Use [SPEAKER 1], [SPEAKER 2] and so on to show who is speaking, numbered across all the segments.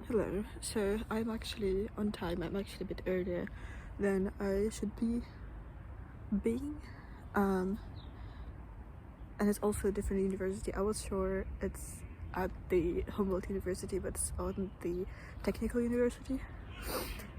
[SPEAKER 1] Hello. So I'm actually on time. I'm actually a bit earlier than I should be being. And it's also a different university. I was sure it's at the Humboldt University, but it's on the technical university.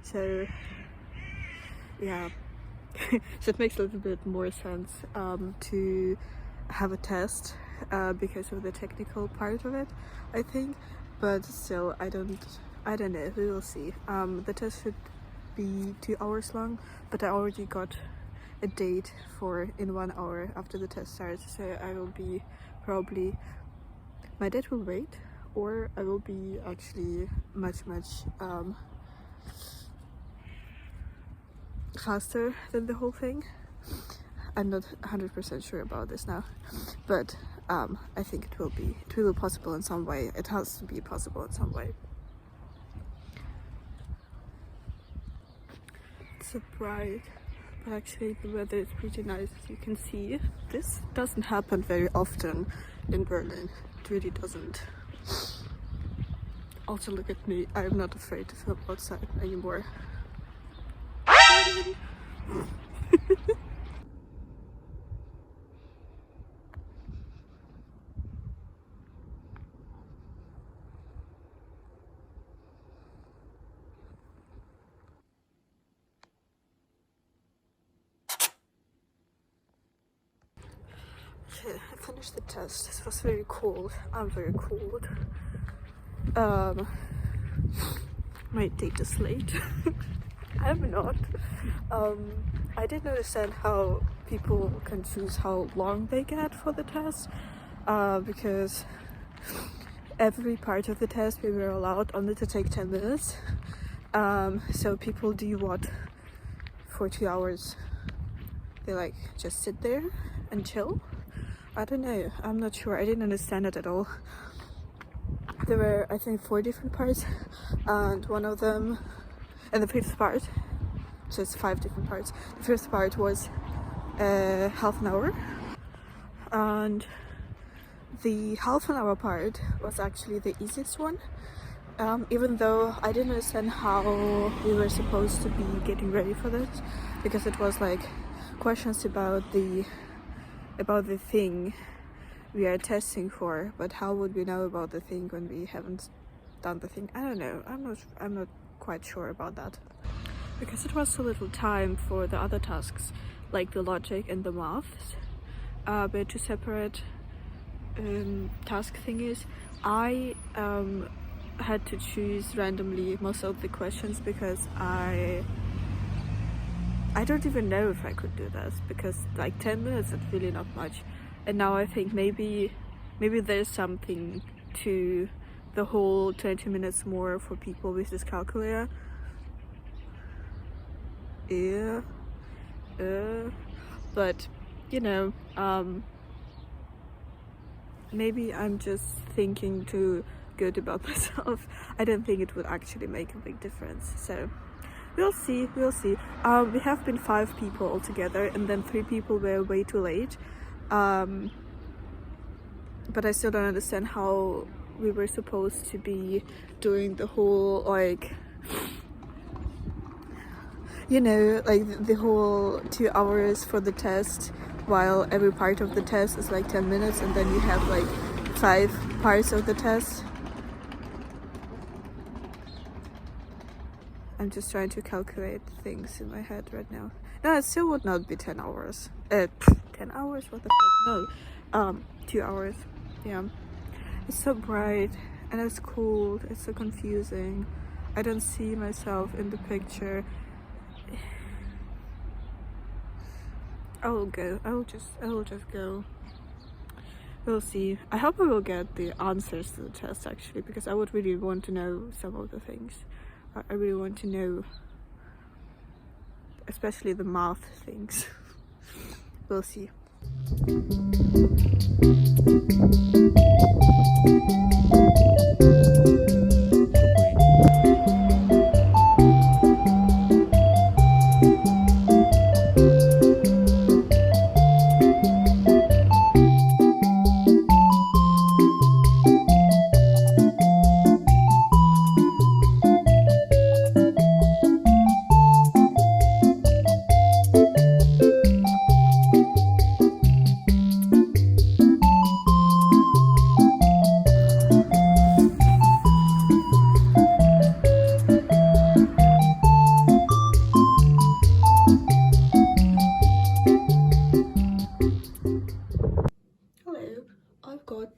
[SPEAKER 1] So yeah, so it makes a little bit more sense to have a test because of the technical part of it, I think. But still, I don't know, we will see. The test should be 2 hours long, but I already got a date for in 1 hour after the test starts, so I will be probably, my date will wait, or I will be actually much faster than the whole thing. I'm not 100% sure about this now, but I think it will be possible in some way. It has to be possible in some way. It's so bright, but actually the weather is pretty nice, as you can see. This doesn't happen very often in Berlin. It really doesn't. Also, look at me. I'm not afraid to film outside anymore. Okay, I finished the test. It was very cold. I'm very cold. My date is late. I'm not. I didn't understand how people can choose how long they get for the test, because every part of the test we were allowed only to take 10 minutes. So people do what for 2 hours? They like just sit there and chill? I don't know, I'm not sure. I didn't understand it at all. There were, I think, 4 different parts, and one of them, and the fifth part, just 5 different parts. The first part was half an hour, and the half an hour part was actually the easiest one, even though I didn't understand how we were supposed to be getting ready for this, because it was like questions about the thing we are testing for, but how would we know about the thing when we haven't done the thing? I don't know. I'm not quite sure about that, because it was so little time for the other tasks, like the logic and the maths, but to separate task thingies. I had to choose randomly most of the questions, because I don't even know if I could do this, because like 10 minutes is really not much. And now I think maybe there's something to the whole 20 minutes more for people with this calculator. Yeah. But you know, maybe I'm just thinking too good about myself. I don't think it would actually make a big difference, so we'll see. We have been 5 people altogether, and then 3 people were way too late. But I still don't understand how we were supposed to be doing the whole, like, you know, like the whole 2 hours for the test, while every part of the test is like 10 minutes, and then you have like 5 parts of the test. I'm just trying to calculate things in my head right now. No, it still would not be 10 hours. 10 hours? What the fuck? No. 2 hours. Yeah. It's so bright and it's cold. It's so confusing. I don't see myself in the picture. I will go. I will just go. We'll see. I hope I will get the answers to the test, actually, because I would really want to know some of the things. I really want to know, especially the math things. We'll see.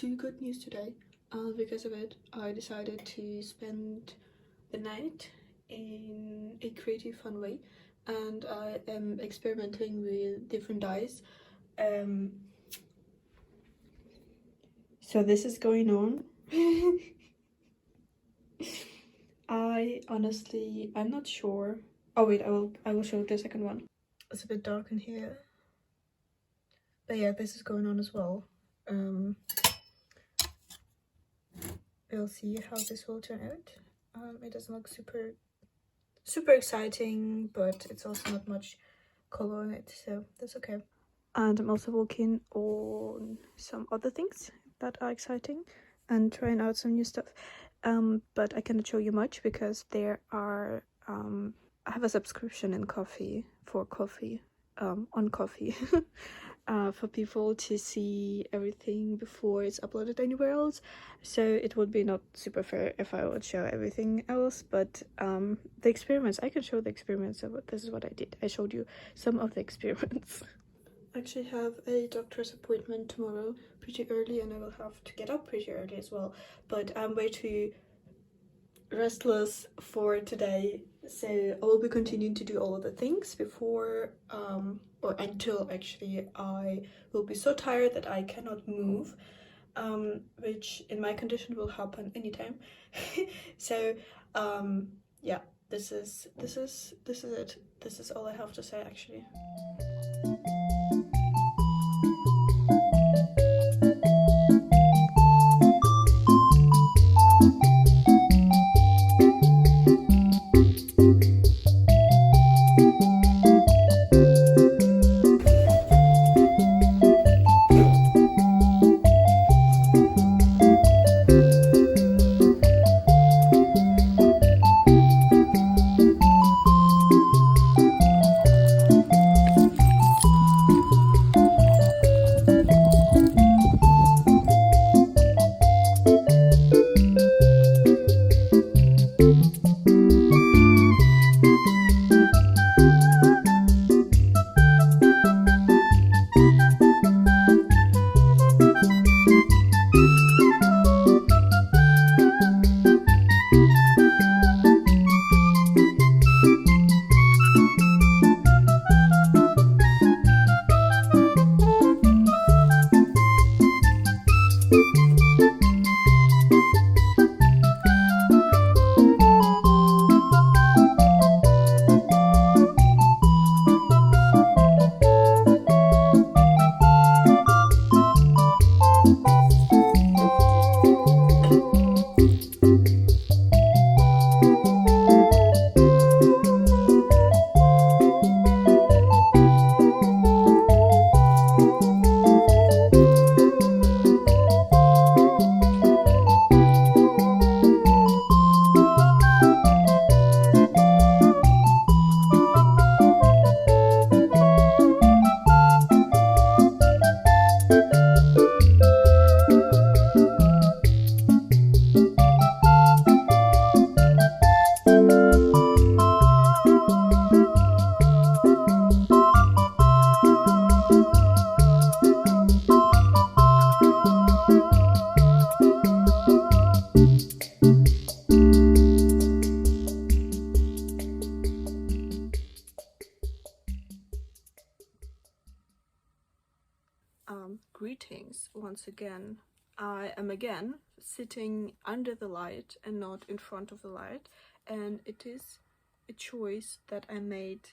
[SPEAKER 1] two good news today. Because of it, I decided to spend the night in a creative fun way, and I am experimenting with different dyes. So this is going on. I'm not sure. Oh wait, I will show the second one. It's a bit dark in here, but yeah, this is going on as well. We'll see how this will turn out. It doesn't look super exciting, but it's also not much color on it, so that's okay. And I'm also working on some other things that are exciting and trying out some new stuff. But I cannot show you much because there are I have a subscription in coffee for coffee on coffee for people to see everything before it's uploaded anywhere else. So it would be not super fair if I would show everything else, but the experiments, I can show the experiments of this is what I did. I showed you some of the experiments. I actually have a doctor's appointment tomorrow pretty early, and I will have to get up pretty early as well, but I'm way too restless for today, so I will be continuing to do all of the things before or until actually I will be so tired that I cannot move, which in my condition will happen anytime. So yeah, this is it. This is all I have to say actually. Greetings once again. I am again sitting under the light and not in front of the light, and it is a choice that I made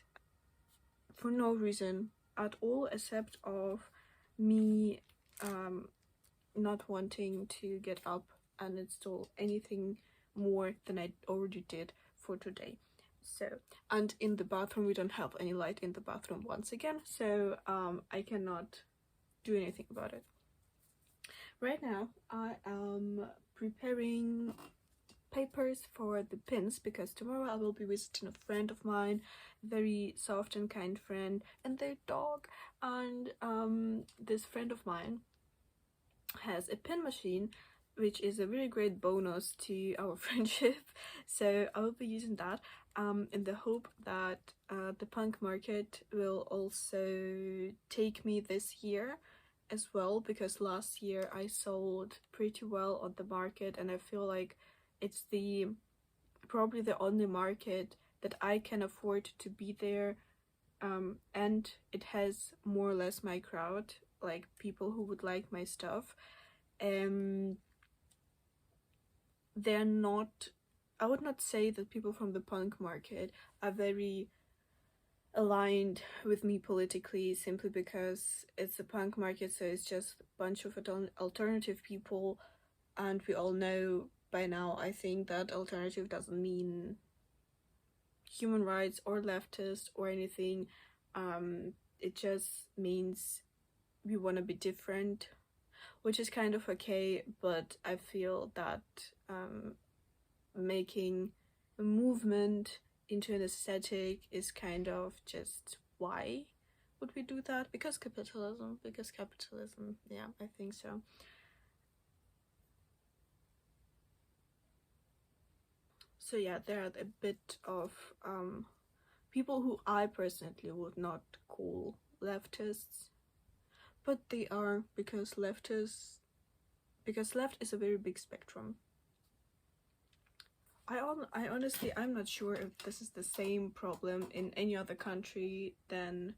[SPEAKER 1] for no reason at all except of me not wanting to get up and install anything more than I already did for today. So, and in the bathroom we don't have any light in the bathroom once again, so I cannot do anything about it. Right now I am preparing papers for the pins because tomorrow I will be visiting a friend of mine, very soft and kind friend, and their dog. And this friend of mine has a pin machine, which is a really great bonus to our friendship, so I will be using that in the hope that the punk market will also take me this year as well, because last year I sold pretty well on the market, and I feel like it's probably the only market that I can afford to be there, and it has more or less my crowd, like people who would like my stuff. They're not, I would not say that people from the punk market are very aligned with me politically, simply because it's a punk market, so it's just a bunch of alternative people, and we all know by now, I think, that alternative doesn't mean human rights or leftist or anything. It just means we want to be different, which is kind of okay, but I feel that making a movement into an aesthetic is kind of just, why would we do that? Because capitalism, yeah, I think so. So yeah, there are a bit of people who I personally would not call leftists, but they are, because left is a very big spectrum. I honestly, I'm not sure if this is the same problem in any other country than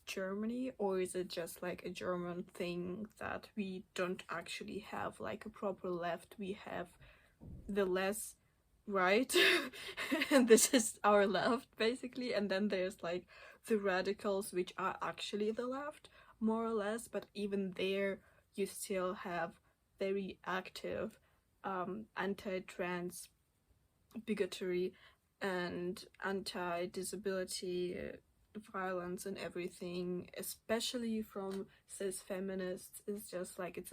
[SPEAKER 1] Germany, or is it just like a German thing that we don't actually have like a proper left, we have the less right and this is our left basically, and then there's like the radicals, which are actually the left more or less, but even there you still have very active anti-trans bigotry and anti-disability violence and everything, especially from cis feminists. Is just like it's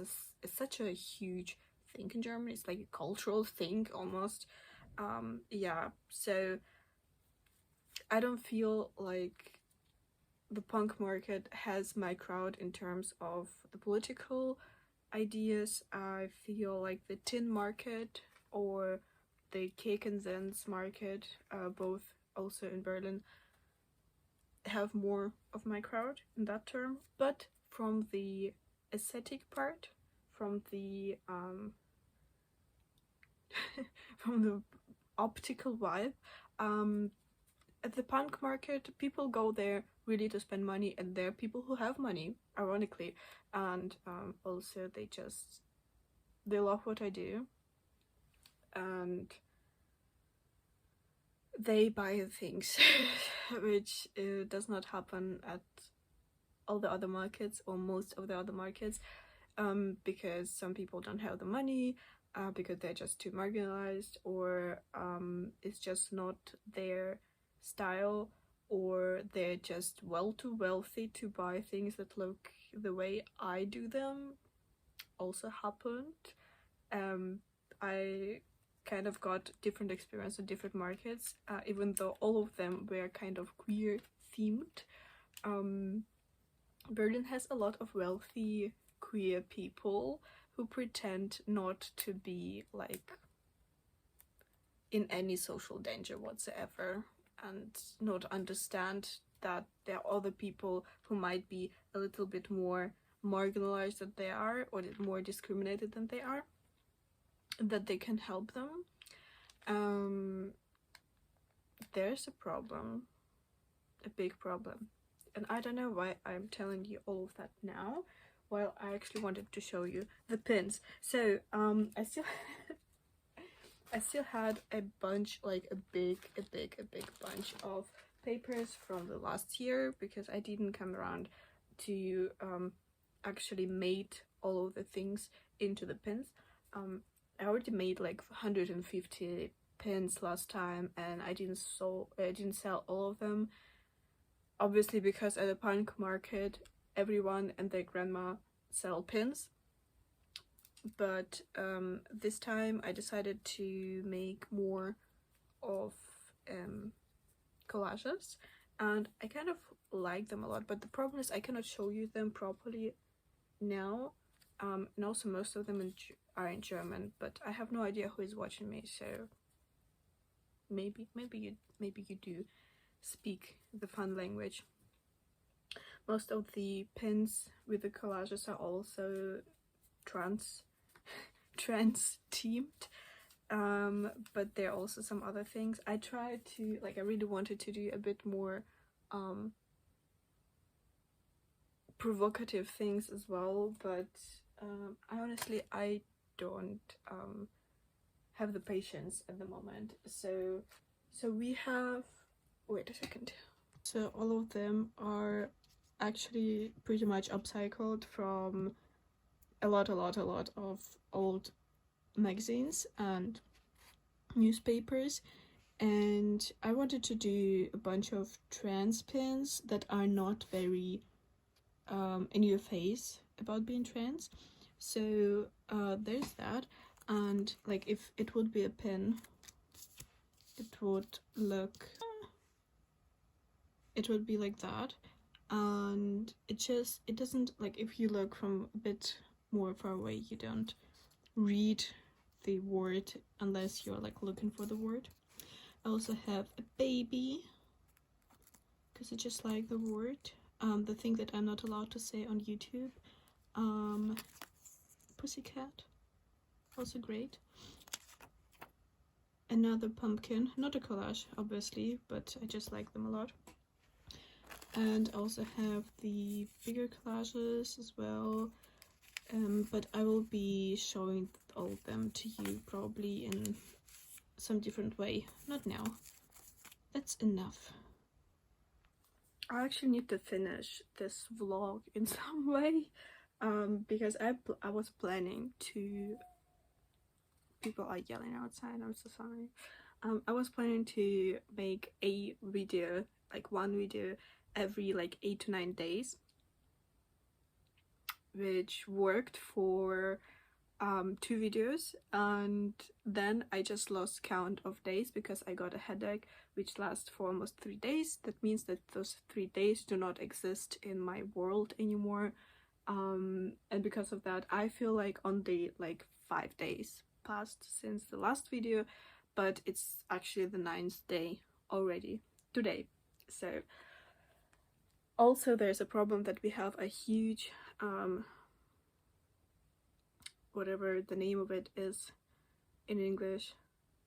[SPEAKER 1] such a huge thing in Germany. It's like a cultural thing almost. Yeah, so I don't feel like the punk market has my crowd in terms of the political ideas. I feel like the tin market or the cake and Zens market, both also in Berlin, have more of my crowd in that term. But from the aesthetic part, from the from the optical vibe, at the punk market, people go there really to spend money, and there are people who have money, ironically, and also they love what I do, and they buy things which does not happen at all the other markets, or most of the other markets, because some people don't have the money, because they're just too marginalized, or it's just not their style, or they're just too wealthy to buy things that look the way I do them. Also happened. I kind of got different experience in different markets, even though all of them were kind of queer themed. Berlin has a lot of wealthy queer people who pretend not to be like in any social danger whatsoever, and not understand that there are other people who might be a little bit more marginalized than they are, or more discriminated than they are, that they can help them. There's a problem, a big problem, and I don't know why I'm telling you all of that now, while I actually wanted to show you the pins. So I still had a bunch, like a big bunch of papers from the last year, because I didn't come around to actually made all of the things into the pins. I already made like 150 pins last time, and I didn't sell all of them, obviously, because at the punk market everyone and their grandma sell pins. But this time I decided to make more of collages, and I kind of like them a lot, but the problem is I cannot show you them properly now, and also most of them are in German, but I have no idea who is watching me, so maybe you do speak the fun language. Most of the pins with the collages are also trans themed, but there are also some other things. I tried to, like, I really wanted to do a bit more provocative things as well, but I don't have the patience at the moment. So we have, wait a second. So all of them are actually pretty much upcycled from a lot of old magazines and newspapers, and I wanted to do a bunch of trans pins that are not very in your face about being trans. So there's that, and like if it would be a pin, it would be like that, and it doesn't, like, if you look from a bit more far away, you don't read the word unless you're like looking for the word. I also have a baby because I just like the word, the thing that I'm not allowed to say on YouTube. Pussycat, also great. Another pumpkin, not a collage obviously, but I just like them a lot. And also have the bigger collages as well, but I will be showing all of them to you probably in some different way. Not now. That's enough. I actually need to finish this vlog in some way, because I was planning to... People are yelling outside, I'm so sorry. I was planning to make a video, like one video every like 8 to 9 days, which worked for 2 videos, and then I just lost count of days because I got a headache which lasts for almost 3 days. That means that those 3 days do not exist in my world anymore, and because of that I feel like on the like 5 days passed since the last video, but it's actually the 9th day already today. So also there's a problem that we have a huge whatever the name of it is in English,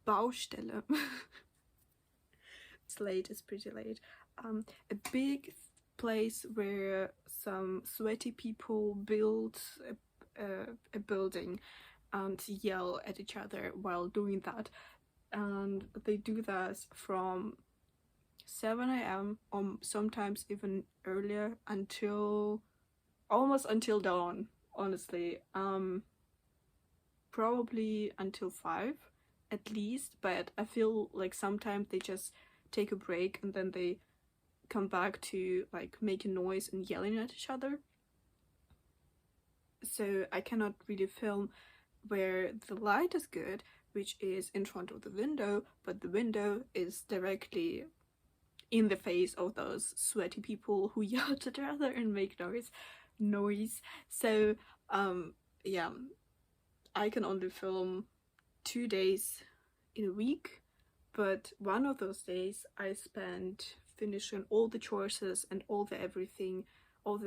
[SPEAKER 1] Baustelle. It's late, it's pretty late. A big place where some sweaty people build a building and yell at each other while doing that, and they do that from 7 AM or sometimes even earlier until almost until dawn, honestly. Probably until 5 at least, but I feel like sometimes they just take a break and then they come back to like making noise and yelling at each other. So I cannot really film where the light is good, which is in front of the window, but the window is directly in the face of those sweaty people who yell at each other and make noise. So yeah, I can only film 2 days in a week, but one of those days I spent finishing all the chores and all the everything, all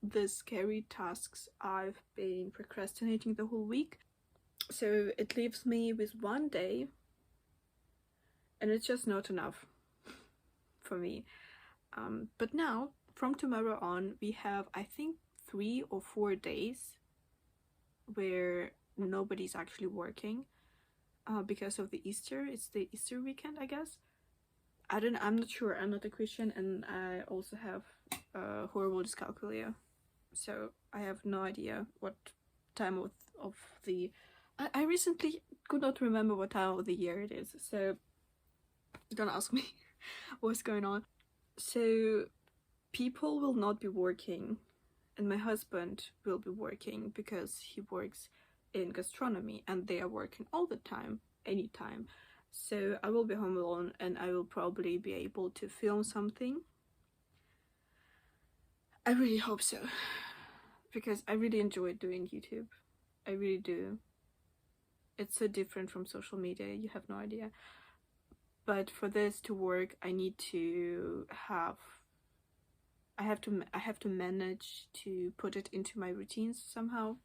[SPEAKER 1] the scary tasks I've been procrastinating the whole week. So it leaves me with 1 day, and it's just not enough for me. But now from tomorrow on we have, I think, 3 or 4 days where nobody's actually working because of the Easter. It's the Easter weekend, I guess. I'm not sure. I'm not a Christian, and I also have horrible dyscalculia, so I have no idea what time of the... I recently could not remember what time of the year it is, so don't ask me what's going on. So people will not be working, and my husband will be working because he works in gastronomy and they are working all the time, anytime. So I will be home alone, and I will probably be able to film something. I really hope so, because I really enjoy doing YouTube. I really do. It's so different from social media, you have no idea. But for this to work, I need to have I have to manage to put it into my routines somehow,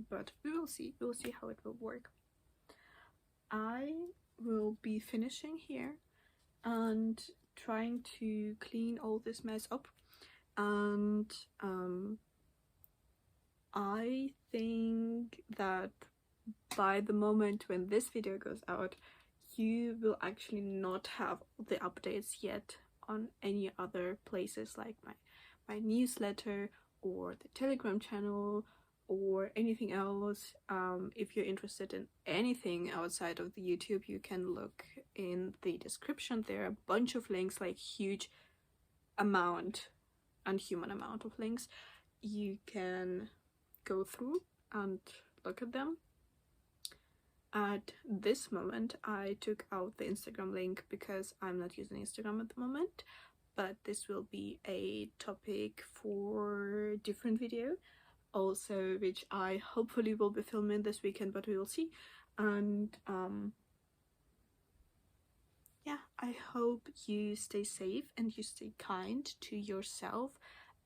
[SPEAKER 1] but we will see how it will work. I will be finishing here and trying to clean all this mess up, and I think that by the moment when this video goes out, you will actually not have the updates yet on any other places like my newsletter or the Telegram channel or anything else. If you're interested in anything outside of the YouTube, you can look in the description. There are a bunch of links, like huge amount, unhuman amount of links. You can go through and look at them. At this moment, I took out the Instagram link because I'm not using Instagram at the moment, but this will be a topic for a different video also, which I hopefully will be filming this weekend, but we will see. And yeah, I hope you stay safe and you stay kind to yourself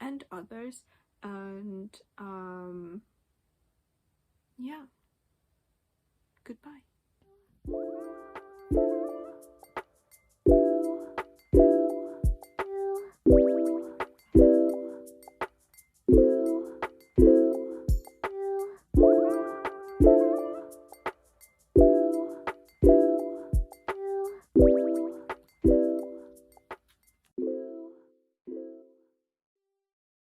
[SPEAKER 1] and others, and yeah, goodbye.